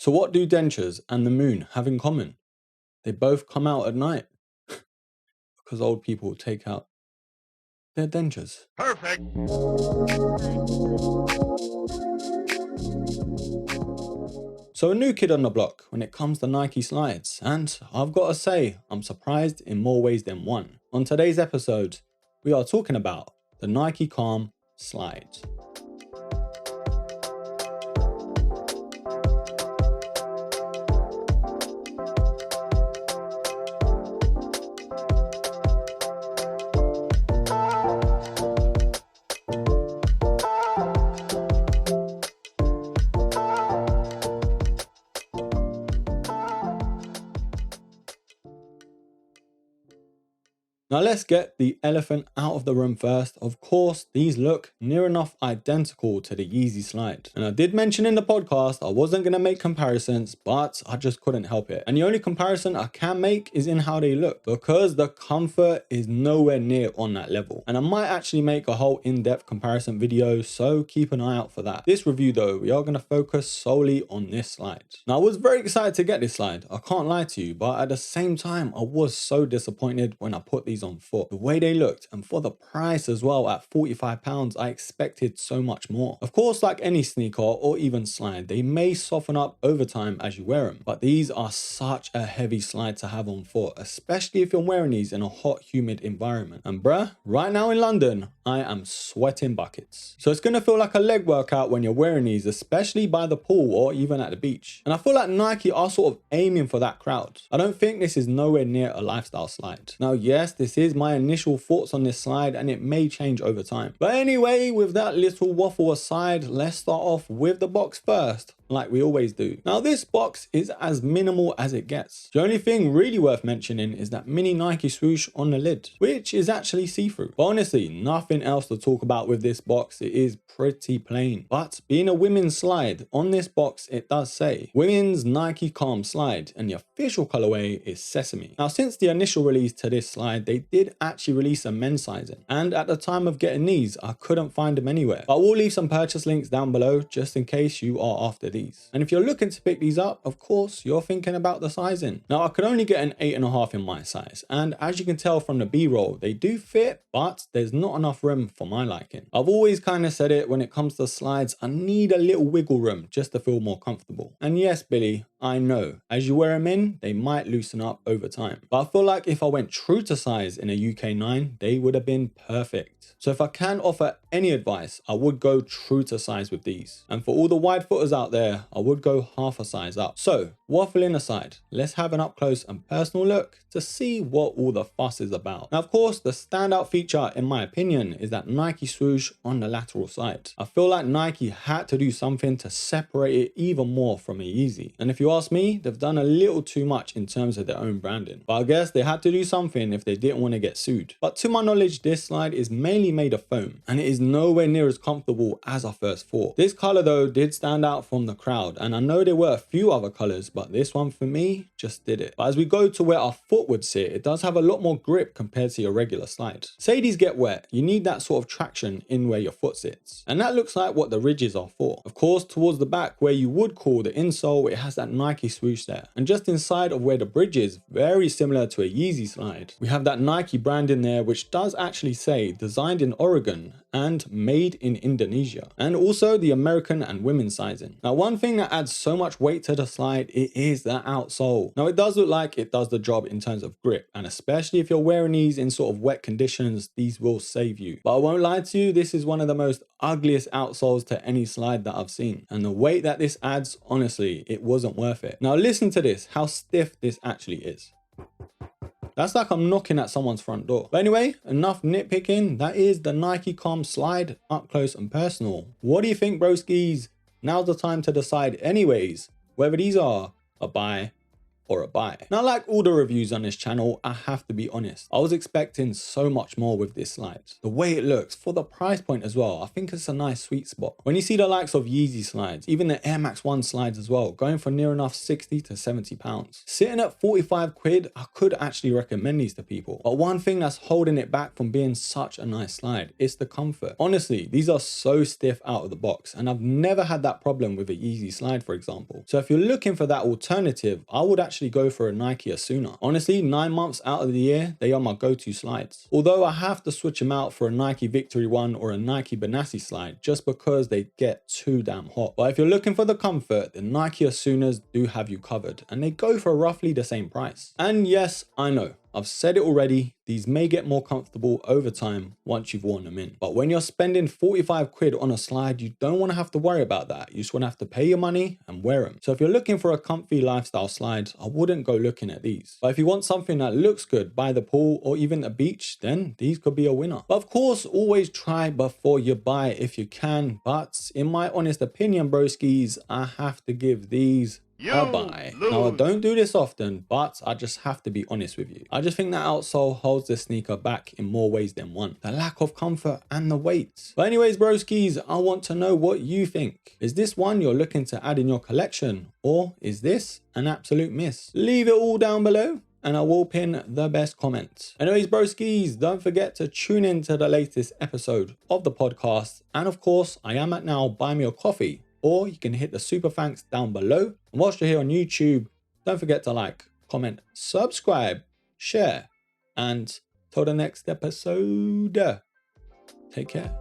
So what do dentures and the moon have in common? They both come out at night because old people take out their dentures. Perfect. So a new kid on the block when it comes to Nike slides, and I've got to say, I'm surprised in more ways than one. On today's episode, we are talking about the Nike Calm slide. Now let's get the elephant out of the room first. Of course, these look near enough identical to the Yeezy slide. And I did mention in the podcast I wasn't going to make comparisons, but I just couldn't help it. And the only comparison I can make is in how they look, because the comfort is nowhere near on that level. And I might actually make a whole in-depth comparison video, so keep an eye out for that. This review though, we are going to focus solely on this slide. Now I was very excited to get this slide, I can't lie to you, but at the same time I was so disappointed when I put these on foot. The way they looked, and for the price as well at £45, I expected so much more. Of course, like any sneaker or even slide, they may soften up over time as you wear them, but these are such a heavy slide to have on foot, especially if you're wearing these in a hot, humid environment. And bruh, right now in London, I am sweating buckets. So it's gonna feel like a leg workout when you're wearing these, especially by the pool or even at the beach. And I feel like Nike are sort of aiming for that crowd. I don't think this is nowhere near a lifestyle slide. Now, yes, this is my initial thoughts on this slide and it may change over time. But anyway, with that little waffle aside, let's start off with the box first, like we always do. Now this box is as minimal as it gets. The only thing really worth mentioning is that mini Nike swoosh on the lid, which is actually see-through. But honestly, nothing else to talk about with this box. It is pretty plain. But being a women's slide, on this box it does say women's Nike Calm slide, and the official colorway is Sesame. Now since the initial release to this slide, they did actually release a men's sizing, and at the time of getting these I couldn't find them anywhere. But we'll leave some purchase links down below just in case you are after these. And if you're looking to pick these up, of course you're thinking about the sizing. Now I could only get an 8.5 in my size, and as you can tell from the B-roll, they do fit, but there's not enough room for my liking. I've always kind of said it, when it comes to slides, I need a little wiggle room just to feel more comfortable. And yes, Billy, I know, as you wear them in, they might loosen up over time. But I feel like if I went true to size in a UK 9, they would have been perfect. So if I can offer any advice, I would go true to size with these. And for all the wide footers out there, I would go half a size up. So waffling aside, let's have an up close and personal look to see what all the fuss is about. Now of course, the standout feature in my opinion is that Nike swoosh on the lateral side. I feel like Nike had to do something to separate it even more from a Yeezy. And if you ask me, they've done a little too much in terms of their own branding. But I guess they had to do something if they didn't want to get sued. But to my knowledge, this slide is mainly made of foam, and it is nowhere near as comfortable as I first thought. This color though did stand out from the crowd, and I know there were a few other colors, but this one for me just did it. But as we go to where our foot would sit, it does have a lot more grip compared to your regular slide. Say these get wet, you need that sort of traction in where your foot sits, and that looks like what the ridges are for. Of course, towards the back where you would call the insole, it has that Nike swoosh there, and just inside of where the bridge is, very similar to a Yeezy slide, we have that Nike brand in there, which does actually say designed in Oregon and made in Indonesia, and also the American and women's sizing. Now one thing that adds so much weight to the slide, it is that outsole. Now it does look like it does the job in terms of grip, and especially if you're wearing these in sort of wet conditions, these will save you. But I won't lie to you, this is one of the most ugliest outsoles to any slide that I've seen, and the weight that this adds, honestly, it wasn't worth it. Now listen to this, how stiff this actually is. That's like I'm knocking at someone's front door. But anyway, enough nitpicking. That is the Nike Calm slide, up close and personal. What do you think, broskis? Now's the time to decide anyways, whether these are a buy or a buy. Now, like all the reviews on this channel, I have to be honest, I was expecting so much more with this slide. The way it looks, for the price point as well, I think it's a nice sweet spot. When you see the likes of Yeezy slides, even the Air Max 1 slides as well, going for near enough 60 to 70 pounds. Sitting at 45 quid, I could actually recommend these to people. But one thing that's holding it back from being such a nice slide is the comfort. Honestly, these are so stiff out of the box, and I've never had that problem with a Yeezy slide, for example. So if you're looking for that alternative, I would actually go for a Nike Asuna. Honestly, 9 months out of the year, they are my go-to slides. Although I have to switch them out for a Nike Victory 1 or a Nike Benassi slide just because they get too damn hot. But if you're looking for the comfort, the Nike Asunas do have you covered, and they go for roughly the same price. And yes, I know, I've said it already, these may get more comfortable over time once you've worn them in. But when you're spending 45 quid on a slide, you don't want to have to worry about that. You just want to have to pay your money and wear them. So if you're looking for a comfy lifestyle slide, I wouldn't go looking at these. But if you want something that looks good by the pool or even the beach, then these could be a winner. But of course, always try before you buy if you can. But in my honest opinion, broskies, I have to give these a buy. Now, I don't do this often, but I just have to be honest with you. I just think that outsole holds the sneaker back in more ways than one. The lack of comfort and the weight. But anyways, broskies, I want to know what you think. Is this one you're looking to add in your collection? Or is this an absolute miss? Leave it all down below, and I will pin the best comment. Anyways, broskies, don't forget to tune in to the latest episode of the podcast. And of course, I am at now Buy Me a Coffee, or you can hit the super thanks down below. And whilst you're here on YouTube, don't forget to like, comment, subscribe, share, and till the next episode, take care.